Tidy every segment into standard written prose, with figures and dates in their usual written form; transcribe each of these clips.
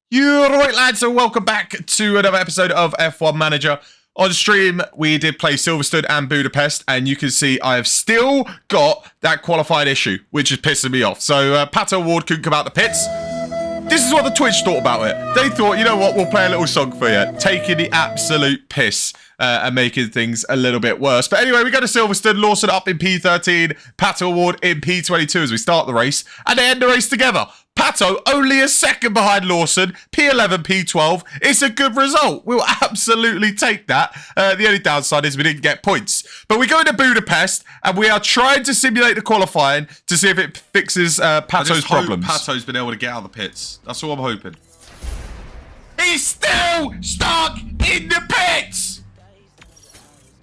You're right, lads, and welcome back to another episode of F1 Manager. On stream, we did play Silverstone and Budapest, and you can see I have still got that qualifying issue, which is pissing me off. So, Pato Ward couldn't come out the pits. This is what the Twitch thought about it. They thought, you know what, we'll play a little song for you, taking the absolute piss and making things a little bit worse. But anyway, we go to Silverstone, Lawson up in P13, Pato Ward in P22 as we start the race, and they end the race together. Pato only a second behind Lawson, P11, P12. It's a good result. We'll absolutely take that. The only downside is we didn't get points. But we go into Budapest, and we are trying to simulate the qualifying to see if it fixes Pato's problems. Pato's been able to get out of the pits. That's all I'm hoping. He's still stuck in the pits!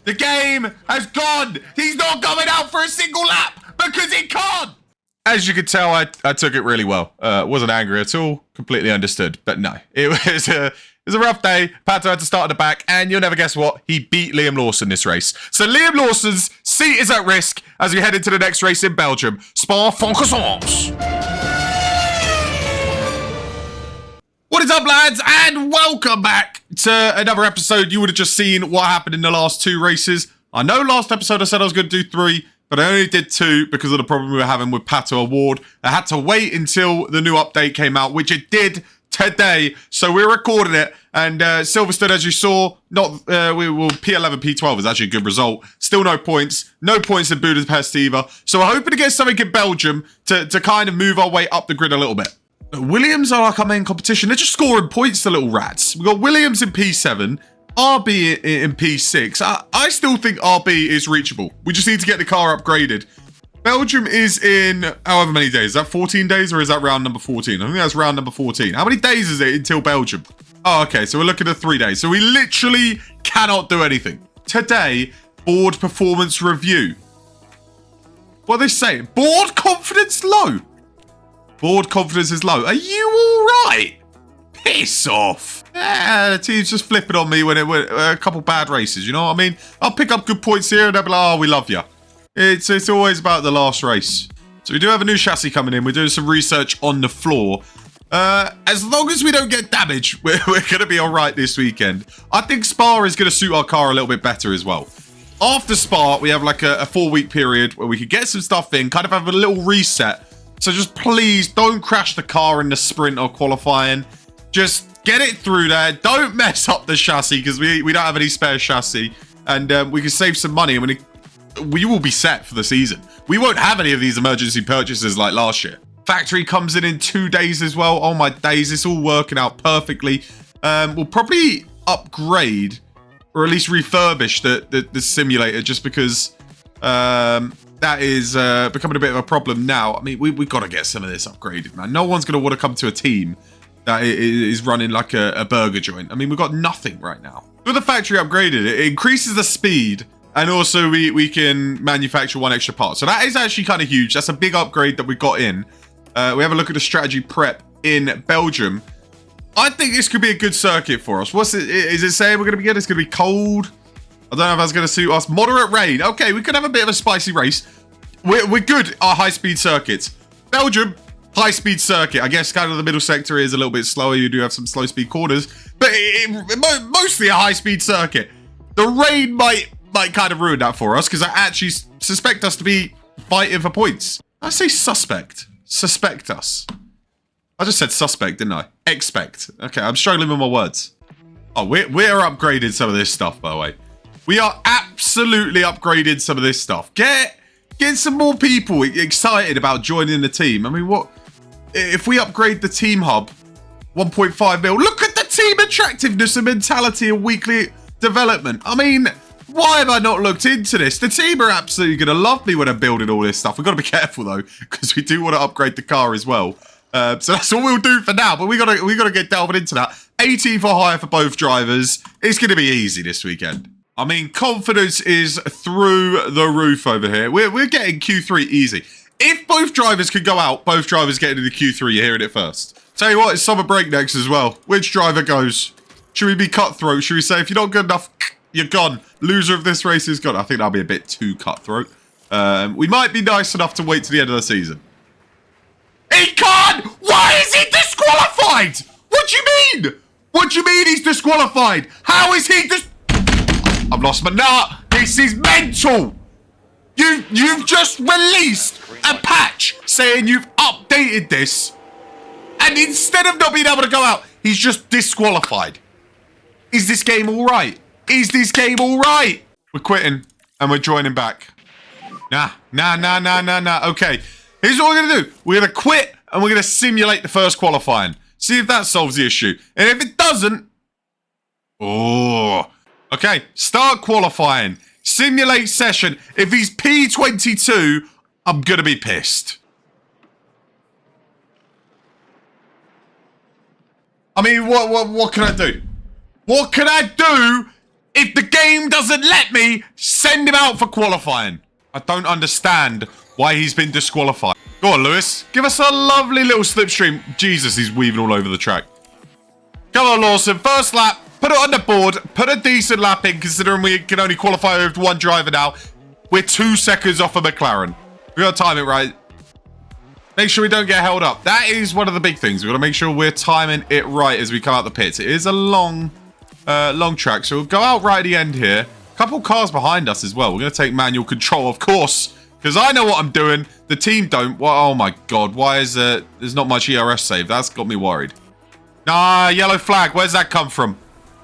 The game has gone. He's not going out for a single lap because he can't. As you could tell, I took it really well. Wasn't angry at all. Completely understood. But no, it was a rough day. Pato had to start at the back, and you'll never guess what? He beat Liam Lawson this race. So Liam Lawson's seat is at risk as we head into the next race in Belgium. Spa-Francorchamps. What is up, lads, and welcome back to another episode. You would have just seen what happened in the last two races. I know last episode I said I was going to do 3, but I only did 2 because of the problem we were having with Pato Award. I had to wait until the new update came out, which it did today. So we're recording it, and Silverstone, as you saw, we will P11, P12 is actually a good result. Still no points in Budapest either. So we're hoping to get something in Belgium to kind of move our way up the grid a little bit. Williams are like our main competition. They're just scoring points, the little rats. We've got Williams in P7. RB in P6. I still think RB is reachable. We just need to get the car upgraded. Belgium is in however many days. Is that 14 days or is that round number 14? I think that's round number 14. How many days is it until Belgium? Oh, okay. So we're looking at 3 days. So we literally cannot do anything. Today, board performance review. What are they saying? Board confidence low. Board confidence is low. Are you all right? Piss off. The team's just flipping on me when it went a couple bad races, you know what I mean? I'll pick up good points here and they'll be like, oh, we love you. It's always about the last race. So we do have a new chassis coming in. We're doing some research on the floor. As long as we don't get damage, we're going to be all right this weekend. I think Spa is going to suit our car a little bit better as well. After Spa, we have like a 4-week period where we can get some stuff in, kind of have a little reset. So just please don't crash the car in the sprint or qualifying. Just get it through there. Don't mess up the chassis because we don't have any spare chassis. And we can save some money. And we will be set for the season. We won't have any of these emergency purchases like last year. Factory comes in 2 days as well. Oh my days, it's all working out perfectly. We'll probably upgrade or at least refurbish the simulator just because that is becoming a bit of a problem now. I mean, we've got to get some of this upgraded, man. No one's going to want to come to a team that is running like a burger joint. I mean, we've got nothing right now. With the factory upgraded, it increases the speed, and also we can manufacture 1 extra part. So that is actually kind of huge. That's a big upgrade that we got in. We have a look at the strategy prep in Belgium. I think this could be a good circuit for us. Is it saying we're going to be good? It's going to be cold. I don't know if that's going to suit us. Moderate rain. Okay, we could have a bit of a spicy race. We're good at high-speed circuits. Belgium, high-speed circuit. I guess kind of the middle sector is a little bit slower. You do have some slow-speed corners, but mostly a high-speed circuit. The rain might kind of ruin that for us because I actually suspect us to be fighting for points. I say suspect. Suspect us. I just said suspect, didn't I? Expect. Okay, I'm struggling with my words. Oh, we're upgrading some of this stuff, by the way. We are absolutely upgrading some of this stuff. Get some more people excited about joining the team. I mean, what if we upgrade the team hub 1.5 mil? Look at the team attractiveness and mentality and weekly development. I mean, why have I not looked into this? The team are absolutely going to love me when I'm building all this stuff. We've got to be careful though, because we do want to upgrade the car as well. So that's what we'll do for now, but we got to get delving into that. 18 for hire for both drivers. It's going to be easy this weekend. I mean, confidence is through the roof over here. We're getting Q3 easy. If both drivers could go out, both drivers get into the Q3. You're hearing it first. Tell you what, it's summer break next as well. Which driver goes? Should we be cutthroat? Should we say, if you're not good enough, you're gone. Loser of this race is gone. I think that'll be a bit too cutthroat. We might be nice enough to wait to the end of the season. He can't! Why is he disqualified? What do you mean? What do you mean he's disqualified? How is he I've lost my nut. This is mental. You've just released a patch saying you've updated this. And instead of not being able to go out, he's just disqualified. Is this game all right? Is this game all right? We're quitting and we're joining back. Nah. Okay, here's what we're going to do. We're going to quit and we're going to simulate the first qualifying. See if that solves the issue. And if it doesn't... Oh. Okay, start qualifying. Simulate session. If he's P22, I'm going to be pissed. I mean, what can I do? What can I do if the game doesn't let me send him out for qualifying? I don't understand why he's been disqualified. Go on, Lewis. Give us a lovely little slipstream. Jesus, he's weaving all over the track. Come on, Lawson. First lap. Put it on the board. Put a decent lap in, considering we can only qualify with one driver now. We're 2 seconds off of McLaren. We got to time it right. Make sure we don't get held up. That is one of the big things. We've got to make sure we're timing it right as we come out the pits. It is a long track, so we'll go out right at the end here. A couple cars behind us as well. We're going to take manual control, of course, because I know what I'm doing. The team don't. Well, oh my God, why is there's not much ERS save? That's got me worried. Nah, yellow flag. Where's that come from?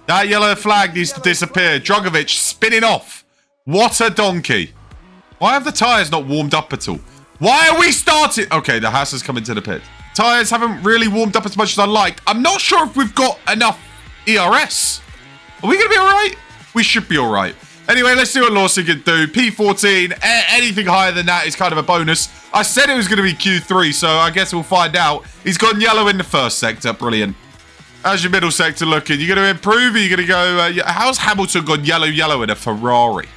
That yellow flag needs to disappear. Drogovic spinning off. What a donkey. Why have the tyres not warmed up at all? Why are we starting? Okay, the Haas has come into the pit. Tyres haven't really warmed up as much as I liked. I'm not sure if we've got enough ERS. Are we going to be all right? We should be all right. Anyway, let's see what Lawson can do. P14, anything higher than that is kind of a bonus. I said it was going to be Q3, so I guess we'll find out. He's gone yellow in the first sector. Brilliant. How's your middle sector looking? You going to improve? Or you going to go... how's Hamilton gone yellow in a Ferrari?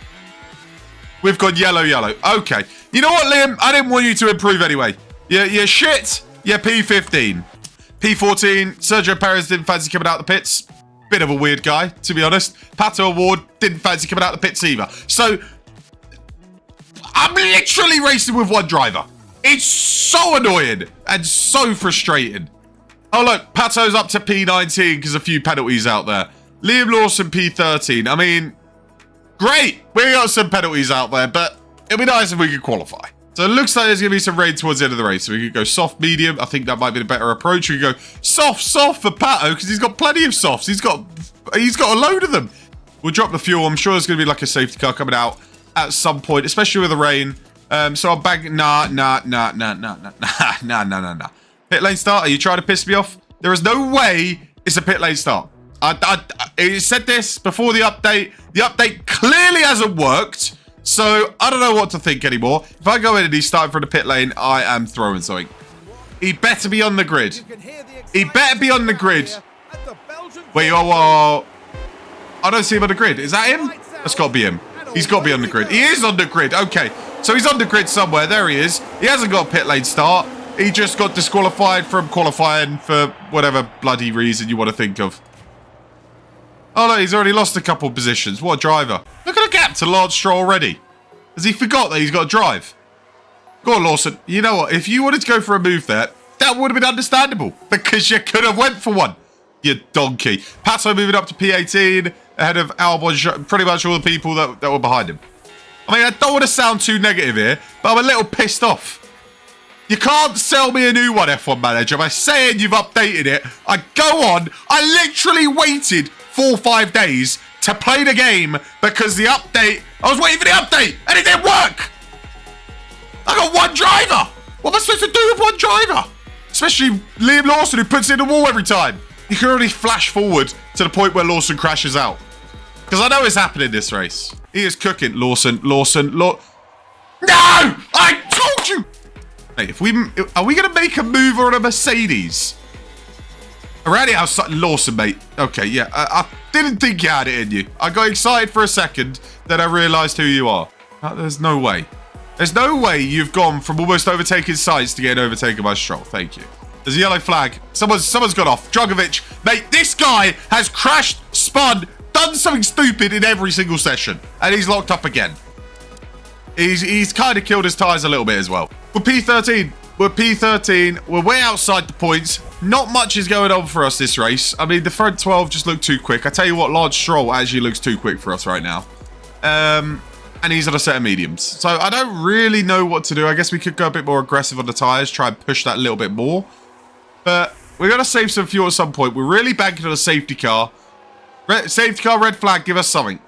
We've gone yellow. Okay. You know what, Liam? I didn't want you to improve anyway. You're shit. You're P15. P14, Sergio Perez didn't fancy coming out the pits. Bit of a weird guy, to be honest. Pato Award didn't fancy coming out the pits either. So, I'm literally racing with one driver. It's so annoying and so frustrating. Oh, look, Pato's up to P19 because a few penalties out there. Liam Lawson, P13. I mean, great. We got some penalties out there, but it'd be nice if we could qualify. So it looks like there's going to be some rain towards the end of the race. So we could go soft, medium. I think that might be the better approach. We could go soft for Pato because he's got plenty of softs. He's got a load of them. We'll drop the fuel. I'm sure there's going to be like a safety car coming out at some point, especially with the rain. So I'll bag... Nah. Pit lane start. Are you trying to piss me off? There is no way it's a pit lane start. I said this before the update. The update clearly hasn't worked. So, I don't know what to think anymore. If I go in and he's starting from the pit lane, I am throwing something. He better be on the grid. He better be on the grid. Wait, whoa. I don't see him on the grid. Is that him? That's got to be him. He's got to be on the grid. He is on the grid. Okay. So, he's on the grid somewhere. There he is. He hasn't got a pit lane start. He just got disqualified from qualifying for whatever bloody reason you want to think of. Oh, no, he's already lost a couple of positions. What a driver. Look at the gap to Lance Stroll already. Has he forgot that he's got to drive? Go on, Lawson. You know what? If you wanted to go for a move there, that would have been understandable. Because you could have went for one. You donkey. Pato moving up to P18 ahead of Albon, pretty much all the people that were behind him. I mean, I don't want to sound too negative here, but I'm a little pissed off. You can't sell me a new one, F1 Manager, by saying you've updated it. I go on. I literally waited 4 or 5 days to play the game because the update... I was waiting for the update and it didn't work. I got one driver. What am I supposed to do with one driver? Especially Liam Lawson, who puts it in the wall every time. You can already flash forward to the point where Lawson crashes out. Because I know it's happening in this race. He is cooking. Lawson. No! I told you! Hey, are we going to make a move on a Mercedes? Already outside Lawson, mate. Okay, yeah. I didn't think you had it in you. I got excited for a second, then I realised who you are. There's no way. There's no way you've gone from almost overtaking Sainz to getting overtaken by Stroll. Thank you. There's a yellow flag. Someone's got off. Drogovic. Mate, this guy has crashed, spun, done something stupid in every single session. And he's locked up again. He's kind of killed his tyres a little bit as well. We're P13. We're way outside the points. not much is going on for us this race. I mean, the front 12 just looked too quick. I tell you what, Large Stroll actually looks too quick for us right now. And he's on a set of mediums. So I don't really know what to do. I guess we could go a bit more aggressive on the tyres, try and push that a little bit more. But we're going to save some fuel at some point. We're really banking on a safety car. Safety car, red flag, give us something.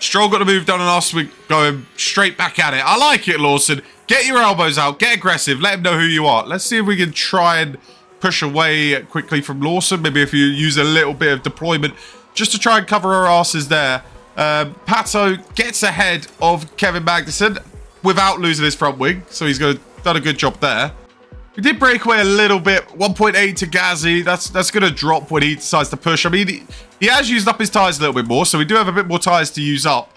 Stroll got to move down on us. We're going straight back at it. I like it, Lawson. Get your elbows out. Get aggressive. Let him know who you are. Let's see if we can try and push away quickly from Lawson. Maybe if you use a little bit of deployment just to try and cover our asses there. Pato gets ahead of Kevin Magnussen without losing his front wing. So he's done a good job there. We did break away a little bit. 1.8 to Gazzy. That's going to drop when he decides to push. I mean, he has used up his tyres a little bit more. So we do have a bit more tyres to use up.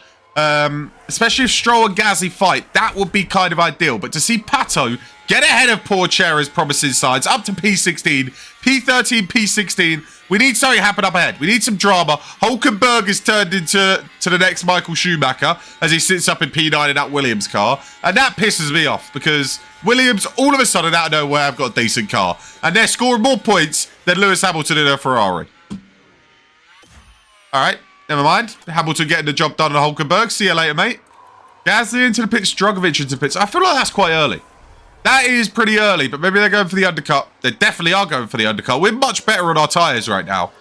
Especially if Stroll and Gazzy fight. That would be kind of ideal. But to see Pato get ahead of poor Chera's promising sides up to P16, P13, P16. We need something to happen up ahead. We need some drama. Hulkenberg is turned into the next Michael Schumacher as he sits up in P9 in that Williams car. And that pisses me off because Williams, all of a sudden, out of nowhere, have got a decent car. And they're scoring more points than Lewis Hamilton in a Ferrari. All right, never mind. Hamilton getting the job done on Hulkenberg. See you later, mate. Gasly into the pits, Drogovic into the pits. I feel like that's quite early. That is pretty early, but maybe they're going for the undercut. They definitely are going for the undercut. We're much better on our tyres right now.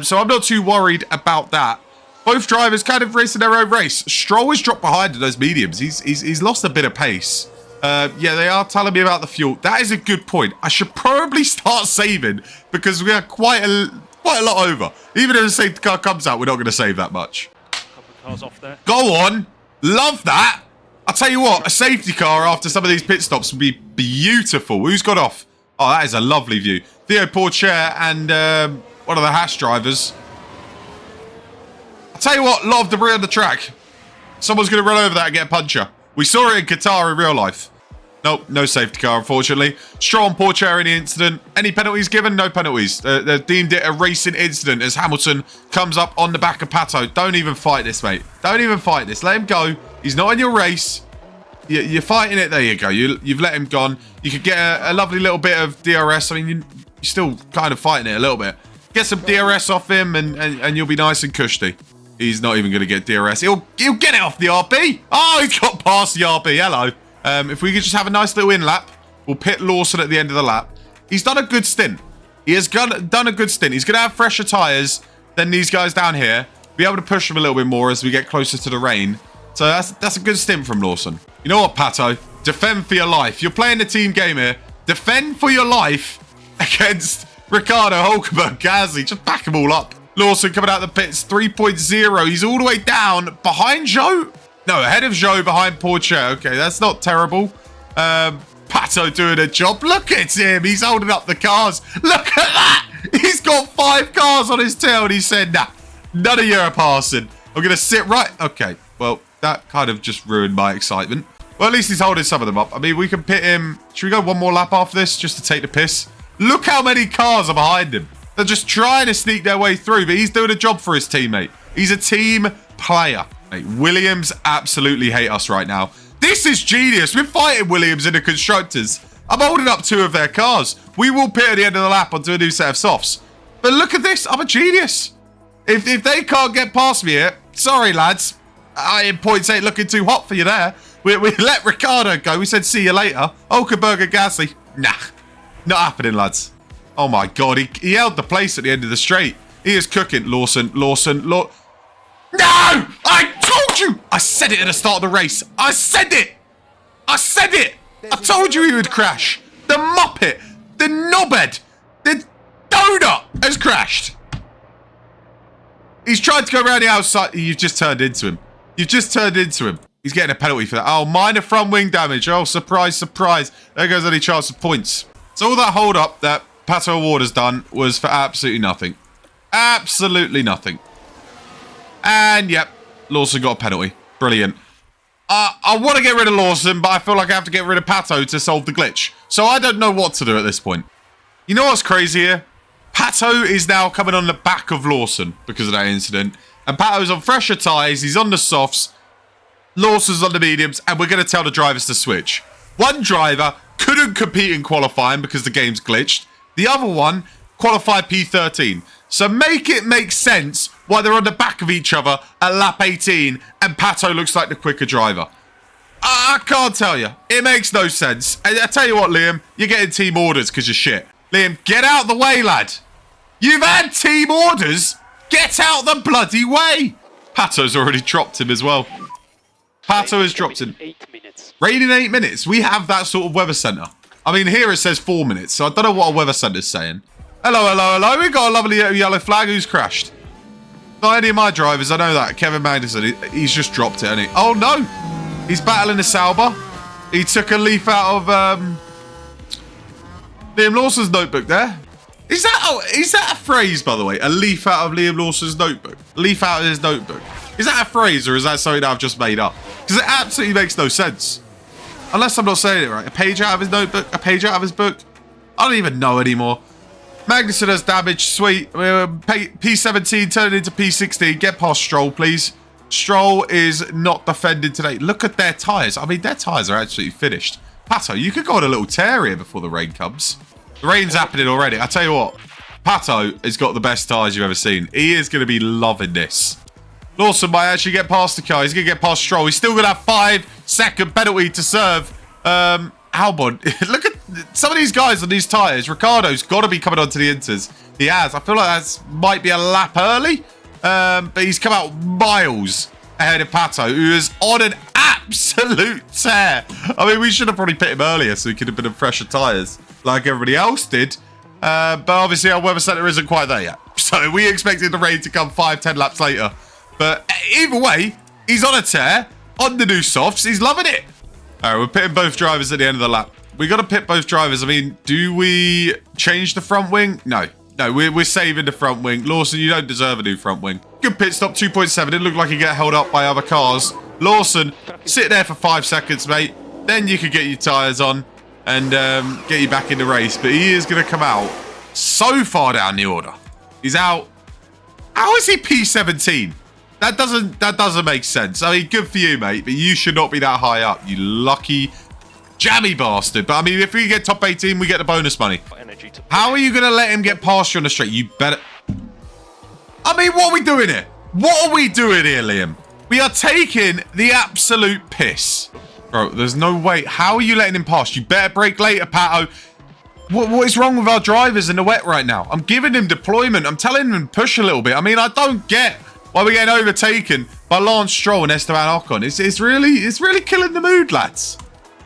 So I'm not too worried about that. Both drivers kind of racing their own race. Stroll has dropped behind in those mediums. He's lost a bit of pace. Yeah, they are telling me about the fuel. That is a good point. I should probably start saving because we are quite a lot over. Even if a safety car comes out, we're not going to save that much. A couple of cars off there. Go on. Love that. I'll tell you what, a safety car after some of these pit stops would be beautiful. Who's got off? Oh, that is a lovely view. Theo Porcher and one of the Haas drivers. I'll tell you what, a lot of debris on the track. Someone's going to run over that and get a puncher. We saw it in Qatar in real life. Nope, no safety car, unfortunately. Stroll and Porcher in the incident. Any penalties given? No penalties. They've deemed it a racing incident as Hamilton comes up on the back of Pato. Don't even fight this, mate. Don't even fight this. Let him go. He's not in your race. You're fighting it. There you go. You've let him gone. You could get a lovely little bit of DRS. I mean, you're still kind of fighting it a little bit. Get some DRS off him and you'll be nice and cushy. He's not even going to get DRS. He'll get it off the RB. Oh, he's got past the RB. Hello. If we could just have a nice little in lap, we'll pit Lawson at the end of the lap. He's done a good stint. He has done a good stint. He's going to have fresher tyres than these guys down here. Be able to push him a little bit more as we get closer to the rain. So that's a good stint from Lawson. You know what, Pato? Defend for your life. You're playing the team game here. Defend for your life against Ricardo, Hulkenberg, Gasly. Just back them all up. Lawson coming out of the pits, 3.0. He's all the way down behind Zhou. No, ahead of Zhou, behind Porcher. Okay, that's not terrible. Pato doing a job. Look at him. He's holding up the cars. Look at that. He's got 5 cars on his tail. And he said, nah, none of you are passing. I'm going to sit right. Okay, well, that kind of just ruined my excitement. Well, at least he's holding some of them up. I mean, we can pit him. Should we go one more lap after this just to take the piss? Look how many cars are behind him. They're just trying to sneak their way through, but he's doing a job for his teammate. He's a team player. Mate, Williams absolutely hate us right now. This is genius. We're fighting Williams in the constructors. I'm holding up 2 of their cars. We will pit at the end of the lap onto a new set of softs. But look at this. I'm a genius. If they can't get past me here, sorry, lads. In points ain't looking too hot for you there. We let Ricardo go. We said see you later. Hulkenberg and Gasly. Nah, not happening, lads. Oh my God, he held the place at the end of the straight. He is cooking. Lawson. No! I told you! I said it at the start of the race. I said it! I told you he would crash. The Muppet, the knobhead, the donut has crashed. He's tried to go around the outside. You've just turned into him. He's getting a penalty for that. Oh, minor front wing damage. Oh, surprise, surprise. There goes any chance of points. So all that hold up that Pato Award has done was for absolutely nothing. Absolutely nothing. And, yep, Lawson got a penalty. Brilliant. I want to get rid of Lawson, but I feel like I have to get rid of Pato to solve the glitch. So I don't know what to do at this point. You know what's crazy here? Pato is now coming on the back of Lawson because of that incident. And Pato's on fresher tyres. He's on the softs. Lawson's on the mediums. And we're going to tell the drivers to switch. One driver couldn't compete in qualifying because the game's glitched. The other one qualified P13. So make it make sense why they're on the back of each other at lap 18 and Pato looks like the quicker driver. I can't tell you. It makes no sense. I tell you what, Liam, you're getting team orders because you're shit. Liam, get out the way, lad. You've had team orders. Get out the bloody way. Pato's already dropped him as well. Pato has dropped him. 8 minutes. Rain in 8 minutes. We have that sort of weather centre. I mean, here it says 4 minutes, so I don't know what a weather centre's saying. Hello, hello, hello. We've got a lovely yellow flag. Who's crashed? Not any of my drivers. I know that. Kevin Magnussen. He's just dropped it, hasn't he? Oh, no. He's battling a Sauber. He took a leaf out of Liam Lawson's notebook there. Is that a phrase, by the way? A leaf out of Liam Lawson's notebook? A leaf out of his notebook. Is that a phrase or is that something that I've just made up? Because it absolutely makes no sense. Unless I'm not saying it right. A page out of his notebook? A page out of his book? I don't even know anymore. Magnussen has damage. Sweet. P17 turned into P16. Get past Stroll, please. Stroll is not defended today. Look at their tyres. I mean, their tyres are absolutely finished. Pato, you could go on a little tear here before the rain comes. The rain's happening already. I tell you what, Pato has got the best tyres you've ever seen. He is going to be loving this. Lawson might actually get past the car. He's going to get past Stroll. He's still going to have 5-second penalty to serve. Albon, look at some of these guys on these tyres. Ricardo's got to be coming onto the Inters. He has. I feel like that might be a lap early. But he's come out miles ahead of Pato, who is on an absolute tear. I mean, we should have probably pit him earlier so he could have been on fresher tyres like everybody else did. But obviously our weather centre isn't quite there yet. So we expected the rain to come 5-10 laps later. But either way, he's on a tear, on the new softs. He's loving it. All right, we're pitting both drivers at the end of the lap. We got to pit both drivers. I mean, do we change the front wing? No. No, we're saving the front wing. Lawson, you don't deserve a new front wing. Good pit stop, 2.7. It looked like he got held up by other cars. Lawson, sit there for 5 seconds, mate. Then you could get your tyres on and get you back in the race. But he is going to come out so far down the order. He's out. How is he P17? That doesn't make sense. I mean, good for you, mate. But you should not be that high up, you lucky jammy bastard. But I mean, if we get top 18, we get the bonus money. How are you going to let him get past you on the straight? You better... I mean, what are we doing here? What are we doing here, Liam? We are taking the absolute piss. Bro, there's no way. How are you letting him pass? You better brake later, Pato. What is wrong with our drivers in the wet right now? I'm giving him deployment. I'm telling him to push a little bit. I mean, I don't get why we're getting overtaken by Lance Stroll and Esteban Ocon. It's really killing the mood, lads.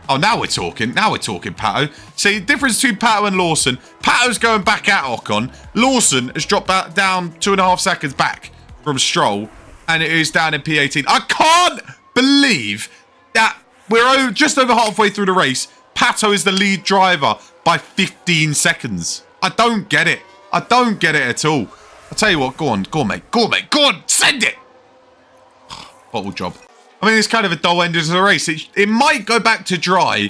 Oh, now we're talking. Now we're talking, Pato. See, the difference between Pato and Lawson. Pato's going back at Ocon. Lawson has dropped back down 2.5 seconds back from Stroll. And it is down in P18. I can't believe that we're just over halfway through the race. Pato is the lead driver by 15 seconds. I don't get it. I don't get it at all. I'll tell you what. Go on, mate. Go on, mate. Go on. Send it. Bottle job. I mean, it's kind of a dull end to the race. It might go back to dry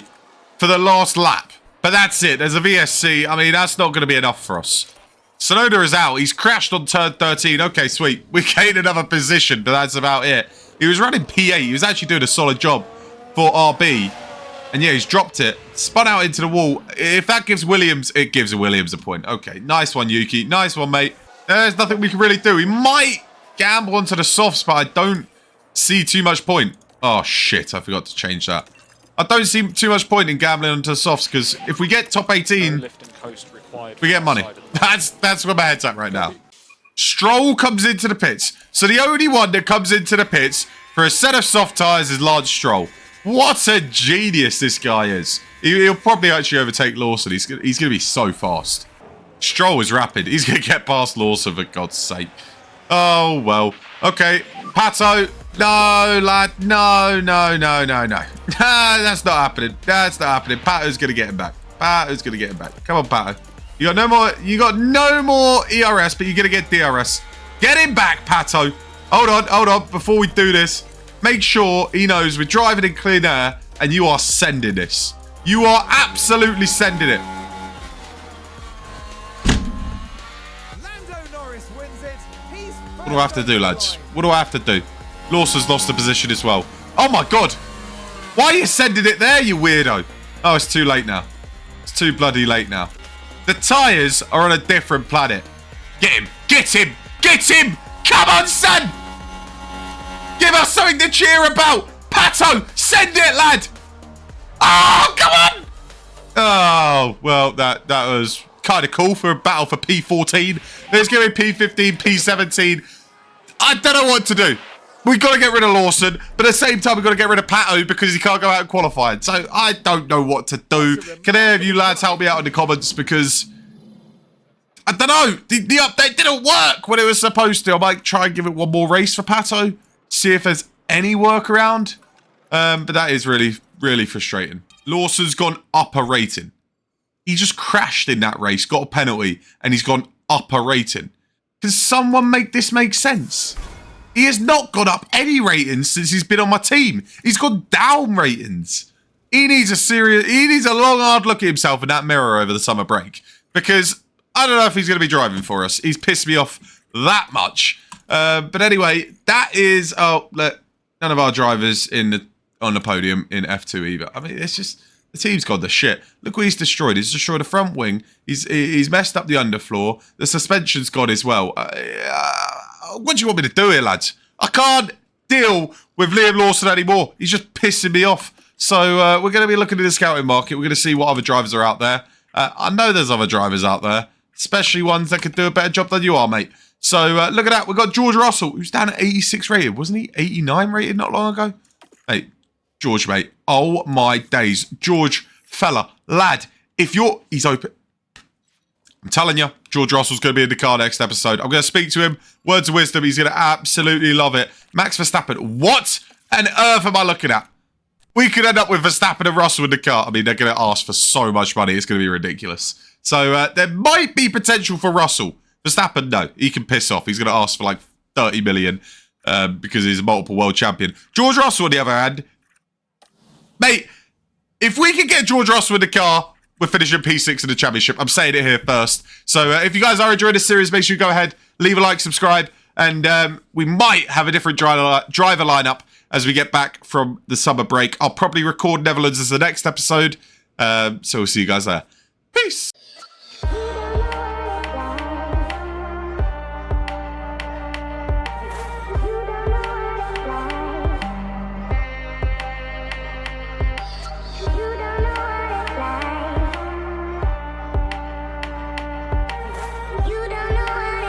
for the last lap. But that's it. There's a VSC. I mean, that's not going to be enough for us. Sonoda is out. He's crashed on turn 13. Okay, sweet. We gained another position, but that's about it. He was running P8. He was actually doing a solid job for RB. And yeah, he's dropped it. Spun out into the wall. If that gives Williams... It gives Williams a point. Okay, nice one, Yuki. Nice one, mate. There's nothing we can really do. We might gamble onto the softs, but I don't see too much point. Oh, shit. I forgot to change that. I don't see too much point in gambling onto the softs, because if we get top 18, we get money. That's where my head's at right now. Stroll comes into the pits. So the only one that comes into the pits for a set of soft tyres is Lance Stroll. What a genius this guy is. He'll probably actually overtake Lawson. He's going to be so fast. Stroll is rapid. He's going to get past Lawson, for God's sake. Oh, well. Okay. Pato. No, lad. No. That's not happening. That's not happening. Pato's going to get him back. Pato's going to get him back. Come on, Pato. You got no more ERS, but you're going to get DRS. Get him back, Pato. Hold on. Before we do this, make sure he knows we're driving in clean air and you are sending this. You are absolutely sending it. What do I have to do, lads? What do I have to do? Lawson's lost the position as well. Oh, my God. Why are you sending it there, you weirdo? Oh, it's too late now. It's too bloody late now. The tyres are on a different planet. Get him! Get him! Get him! Come on, son! Give us something to cheer about! Pato, send it, lad! Oh, come on! Oh, well, that was kind of cool for a battle for P14. Let's give it P15, P17. I don't know what to do. We've got to get rid of Lawson, but at the same time, we've got to get rid of Pato because he can't go out and qualify. So I don't know what to do. Can any of you lads help me out in the comments? Because I don't know. The update didn't work when it was supposed to. I might try and give it one more race for Pato. See if there's any workaround. But that is really, really frustrating. Lawson's gone up a rating. He just crashed in that race, got a penalty, and he's gone up a rating. Can someone make this make sense? He has not gone up any ratings since he's been on my team. He's gone down ratings. He needs a long, hard look at himself in that mirror over the summer break. Because I don't know if he's going to be driving for us. He's pissed me off that much. But anyway, that is... Oh, look, none of our drivers on the podium in F2 either. I mean, it's just... The team's gone to shit. Look what he's destroyed. He's destroyed the front wing. He's messed up the underfloor. The suspension's gone as well. What do you want me to do here, lads? I can't deal with Liam Lawson anymore. He's just pissing me off. So we're going to be looking at the scouting market. We're going to see what other drivers are out there. I know there's other drivers out there, especially ones that could do a better job than you are, mate. So look at that. We've got George Russell, who's down at 86 rated. Wasn't he 89 rated not long ago? Hey, George, mate. Oh, my days. George, fella, lad, if you're... He's open. I'm telling you, George Russell's going to be in the car next episode. I'm going to speak to him. Words of wisdom. He's going to absolutely love it. Max Verstappen. What on earth am I looking at? We could end up with Verstappen and Russell in the car. I mean, they're going to ask for so much money. It's going to be ridiculous. So there might be potential for Russell. Verstappen, no. He can piss off. He's going to ask for like 30 million because he's a multiple world champion. George Russell, on the other hand, mate, if we can get George Russell in the car, we're finishing P6 in the championship. I'm saying it here first. So if you guys are enjoying this series, make sure you go ahead, leave a like, subscribe, and we might have a different driver lineup as we get back from the summer break. I'll probably record Netherlands as the next episode. So we'll see you guys there. Peace.